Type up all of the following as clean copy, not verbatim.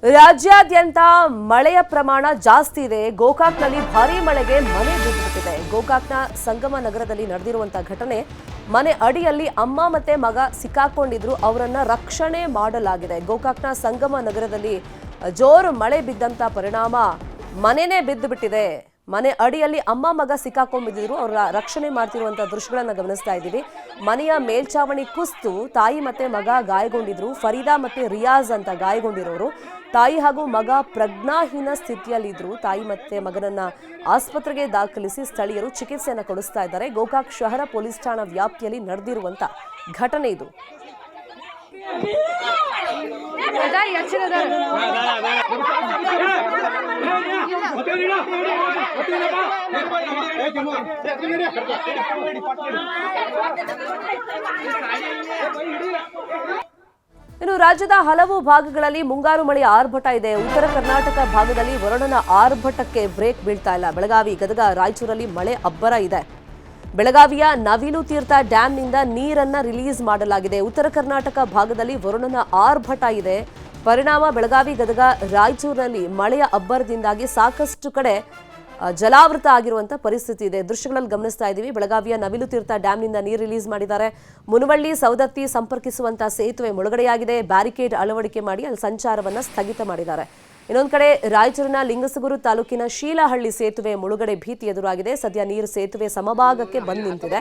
ರಾಜ್ಯಾದ್ಯಂತ ಮಳೆಯ ಪ್ರಮಾಣ ಜಾಸ್ತಿ ಇದೆ. ಗೋಕಾಕ್ನಲ್ಲಿ ಭಾರೀ ಮಳೆಗೆ ಮನೆ ಬಿದ್ದುಬಿಟ್ಟಿದೆ. ಗೋಕಾಕ್ನ ಸಂಗಮ ನಗರದಲ್ಲಿ ನಡೆದಿರುವಂತಹ ಘಟನೆ. ಮನೆ ಅಡಿಯಲ್ಲಿ ಅಮ್ಮ ಮತ್ತೆ ಮಗ ಸಿಕ್ಕಾಕೊಂಡಿದ್ರು, ಅವರನ್ನ ರಕ್ಷಣೆ ಮಾಡಲಾಗಿದೆ. ಗೋಕಾಕ್ನ ಸಂಗಮ ನಗರದಲ್ಲಿ ಜೋರು ಮಳೆ ಬಿದ್ದಂತ ಪರಿಣಾಮ ಮನೆನೇ ಬಿದ್ದುಬಿಟ್ಟಿದೆ. ಮನೆ ಅಡಿಯಲ್ಲಿ ಅಮ್ಮ ಮಗ ಸಿಕ್ಕಾಕೊಂಡಿದ್ರು, ಅವರ ರಕ್ಷಣೆ ಮಾಡ್ತಿರುವಂತಹ ದೃಶ್ಯಗಳನ್ನ ಗಮನಿಸ್ತಾ ಇದ್ದೀವಿ. ಮನೆಯ ಮೇಲ್ಚಾವಣಿ ಕುಸಿದು ತಾಯಿ ಮತ್ತೆ ಮಗ ಗಾಯಗೊಂಡಿದ್ರು. ಫರೀದಾ ಮತ್ತೆ ರಿಯಾಜ್ ಅಂತ ಗಾಯಗೊಂಡಿರೋರು. ತಾಯಿ ಹಾಗೂ ಮಗ ಪ್ರಜ್ಞಾಹೀನ ಸ್ಥಿತಿಯಲ್ಲಿದ್ರು. ತಾಯಿ ಮತ್ತೆ ಮಗನನ್ನ ಆಸ್ಪತ್ರೆಗೆ ದಾಖಲಿಸಿ ಸ್ಥಳೀಯರು ಚಿಕಿತ್ಸೆಯನ್ನು ಕೊಡಿಸ್ತಾ ಇದ್ದಾರೆ. ಗೋಕಾಕ್ ಶಹರ ಪೊಲೀಸ್ ಠಾಣಾ ವ್ಯಾಪ್ತಿಯಲ್ಲಿ ನಡೆದಿರುವಂತ ಘಟನೆ ಇದು. ಇನ್ನು ರಾಜ್ಯದ ಹಲವು ಭಾಗಗಳಲ್ಲಿ ಮುಂಗಾರು ಮಳೆಯ ಆರ್ಭಟ ಇದೆ. ಉತ್ತರ ಕರ್ನಾಟಕ ಭಾಗದಲ್ಲಿ ವರುಣನ ಆರ್ಭಟಕ್ಕೆ ಬ್ರೇಕ್ ಬೀಳ್ತಾ ಇಲ್ಲ. ಬೆಳಗಾವಿ, ಗದಗ, ರಾಯಚೂರಲ್ಲಿ ಮಳೆ ಅಬ್ಬರ ಇದೆ. ಬೆಳಗಾವಿಯ ನವಿಲು ತೀರ್ಥ ಡ್ಯಾಂನಿಂದ ನೀರನ್ನ ರಿಲೀಸ್ ಮಾಡಲಾಗಿದೆ. ಉತ್ತರ ಕರ್ನಾಟಕ ಭಾಗದಲ್ಲಿ ವರುಣನ ಆರ್ಭಟ ಇದೆ. ಪರಿಣಾಮ ಬೆಳಗಾವಿ, ಗದಗ, ರಾಯಚೂರಿನಲ್ಲಿ ಮಳೆಯ ಅಬ್ಬರದಿಂದಾಗಿ ಸಾಕಷ್ಟು ಕಡೆ ಜಲಾವೃತ ಆಗಿರುವಂತಹ ಪರಿಸ್ಥಿತಿ ಇದೆ. ದೃಶ್ಯಗಳಲ್ಲಿ ಗಮನಿಸ್ತಾ ಇದ್ದೀವಿ. ಬೆಳಗಾವಿಯ ನವಿಲು ತೀರ್ಥ ಡ್ಯಾಂನಿಂದ ನೀರು ರಿಲೀಸ್ ಮಾಡಿದ್ದಾರೆ. ಮುನವಳ್ಳಿ, ಸೌದತ್ತಿ ಸಂಪರ್ಕಿಸುವಂತಹ ಸೇತುವೆ ಮುಳುಗಡೆಯಾಗಿದೆ. ಬ್ಯಾರಿಕೇಡ್ ಅಳವಡಿಕೆ ಮಾಡಿ ಅಲ್ಲಿ ಸಂಚಾರವನ್ನು ಸ್ಥಗಿತ ಮಾಡಿದ್ದಾರೆ. ಇನ್ನೊಂದು ಕಡೆ ರಾಯಚೂರಿನ ಲಿಂಗಸಗೂರು ತಾಲೂಕಿನ ಶೀಲಹಳ್ಳಿ ಸೇತುವೆ ಮುಳುಗಡೆ ಭೀತಿ ಎದುರಾಗಿದೆ. ಸದ್ಯ ನೀರು ಸೇತುವೆ ಸಮಭಾಗಕ್ಕೆ ಬಂದು ನಿಂತಿದೆ.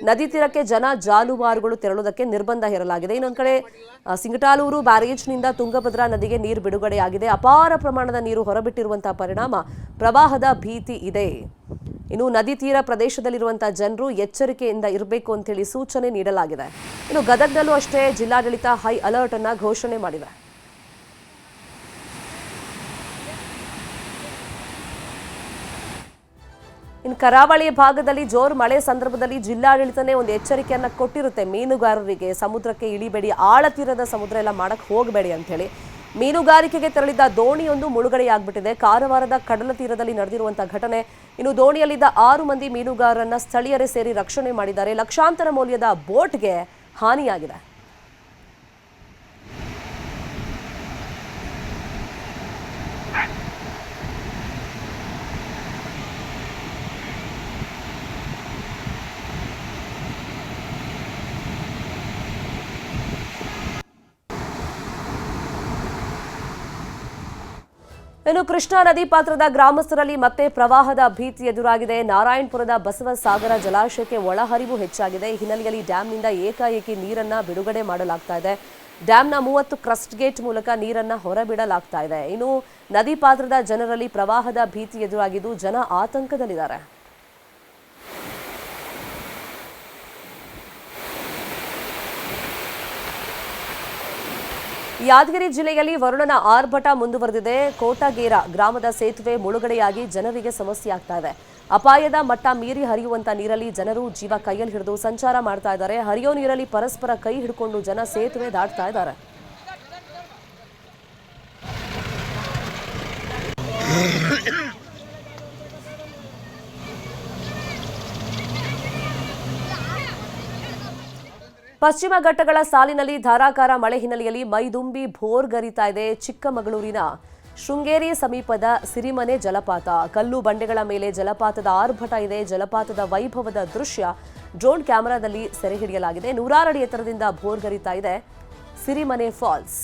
ನದಿ ತೀರಕ್ಕೆ ಜನ ಜಾನುವಾರುಗಳು ತೆರಳುವುದಕ್ಕೆ ನಿರ್ಬಂಧ ಹೇರಲಾಗಿದೆ. ಇನ್ನೊಂದು ಕಡೆ ಸಿಂಗಟಾಲೂರು ಬ್ಯಾರೇಜ್ನಿಂದ ತುಂಗಭದ್ರಾ ನದಿಗೆ ನೀರು ಬಿಡುಗಡೆಯಾಗಿದೆ. ಅಪಾರ ಪ್ರಮಾಣದ ನೀರು ಹೊರಬಿಟ್ಟಿರುವಂತಹ ಪರಿಣಾಮ ಪ್ರವಾಹದ ಭೀತಿ ಇದೆ. ಇನ್ನು ನದಿ ತೀರ ಪ್ರದೇಶದಲ್ಲಿರುವಂತಹ ಜನರು ಎಚ್ಚರಿಕೆಯಿಂದ ಇರಬೇಕು ಅಂತ ಹೇಳಿ ಸೂಚನೆ ನೀಡಲಾಗಿದೆ. ಇನ್ನು ಗದಗದಲ್ಲೂ ಅಷ್ಟೇ ಜಿಲ್ಲಾಡಳಿತ ಹೈ ಅಲರ್ಟ್ ಅನ್ನ ಘೋಷಣೆ ಮಾಡಿದೆ. ಇನ್ನು ಕರಾವಳಿ ಭಾಗದಲ್ಲಿ ಜೋರು ಮಳೆ ಸಂದರ್ಭದಲ್ಲಿ ಜಿಲ್ಲಾಡಳಿತನೇ ಒಂದು ಎಚ್ಚರಿಕೆಯನ್ನ ಕೊಟ್ಟಿರುತ್ತೆ ಮೀನುಗಾರರಿಗೆ. ಸಮುದ್ರಕ್ಕೆ ಇಳಿಬೇಡಿ, ಆಳತೀರದ ಸಮುದ್ರ ಎಲ್ಲ ಮಾಡಕ್ ಹೋಗಬೇಡಿ ಅಂತ ಹೇಳಿ. ಮೀನುಗಾರಿಕೆಗೆ ತೆರಳಿದ್ದ ದೋಣಿಯೊಂದು ಮುಳುಗಡೆಯಾಗ್ಬಿಟ್ಟಿದೆ. ಕಾರವಾರದ ಕಡಲ ತೀರದಲ್ಲಿ ನಡೆದಿರುವಂತಹ ಘಟನೆ. ಇನ್ನು ದೋಣಿಯಲ್ಲಿದ್ದ 6 ಮಂದಿ ಮೀನುಗಾರರನ್ನ ಸ್ಥಳೀಯರೇ ಸೇರಿ ರಕ್ಷಣೆ ಮಾಡಿದ್ದಾರೆ. ಲಕ್ಷಾಂತರ ಮೌಲ್ಯದ ಬೋಟ್ಗೆ ಹಾನಿಯಾಗಿದೆ. ಇನ್ನು ಕೃಷ್ಣಾ ನದಿ ಪಾತ್ರದ ಗ್ರಾಮಸ್ಥರಲ್ಲಿ ಮತ್ತೆ ಪ್ರವಾಹದ ಭೀತಿ ಎದುರಾಗಿದೆ. ನಾರಾಯಣಪುರದ ಬಸವಸಾಗರ ಜಲಾಶಯಕ್ಕೆ ಒಳಹರಿವು ಹೆಚ್ಚಾಗಿದೆ. ಈ ಹಿನ್ನೆಲೆಯಲ್ಲಿ ಡ್ಯಾಂನಿಂದ ಏಕಾಏಕಿ ನೀರನ್ನ ಬಿಡುಗಡೆ ಮಾಡಲಾಗ್ತಾ ಇದೆ. ಡ್ಯಾಂನ 30 ಕ್ರಸ್ಟ್ ಗೇಟ್ ಮೂಲಕ ನೀರನ್ನ ಹೊರಬಿಡಲಾಗ್ತಾ ಇದೆ. ಇನ್ನು ನದಿ ಪಾತ್ರದ ಜನರಲ್ಲಿ ಪ್ರವಾಹದ ಭೀತಿ ಎದುರಾಗಿದ್ದು ಜನ ಆತಂಕದಲ್ಲಿದ್ದಾರೆ. ಯಾದಗಿರಿ ಜಿಲ್ಲೆಯಲ್ಲಿ ವರುಣನ ಆರ್ಭಟ ಮುಂದುವರೆದಿದೆ. ಕೋಟಗೇರ ಗ್ರಾಮದ ಸೇತುವೆ ಮುಳುಗಡೆಯಾಗಿ ಜನರಿಗೆ ಸಮಸ್ಯೆ ಆಗ್ತಾ ಇದೆ. ಅಪಾಯದ ಮಟ್ಟ ಮೀರಿ ಹರಿಯುವಂತ ನೀರಲ್ಲಿ ಜನರು ಜೀವ ಕೈಯಲ್ಲಿ ಹಿಡಿದು ಸಂಚಾರ ಮಾಡ್ತಾ ಇದ್ದಾರೆ. ಹರಿಯೋ ನೀರಲ್ಲಿ ಪರಸ್ಪರ ಕೈ ಹಿಡ್ಕೊಂಡು ಜನ ಸೇತುವೆ ದಾಟ್ತಾ ಇದ್ದಾರೆ. ಪಶ್ಚಿಮ ಘಟ್ಟಗಳ ಸಾಲಿನಲ್ಲಿ ಧಾರಾಕಾರ ಮಳೆ ಹಿನ್ನೆಲೆಯಲ್ಲಿ ಮೈದುಂಬಿ ಭೋರ್ಗರಿತಾ ಇದೆ. ಚಿಕ್ಕಮಗಳೂರಿನ ಶೃಂಗೇರಿ ಸಮೀಪದ ಸಿರಿಮನೆ ಜಲಪಾತ. ಕಲ್ಲು ಬಂಡೆಗಳ ಮೇಲೆ ಜಲಪಾತದ ಆರ್ಭಟ ಇದೆ. ಜಲಪಾತದ ವೈಭವದ ದೃಶ್ಯ ಡ್ರೋನ್ ಕ್ಯಾಮೆರಾದಲ್ಲಿ ಸೆರೆ ಹಿಡಿಯಲಾಗಿದೆ. 100 ಅಡಿ ಎತ್ತರದಿಂದ ಭೋರ್ಗರಿತಾ ಇದೆ ಸಿರಿಮನೆ ಫಾಲ್ಸ್.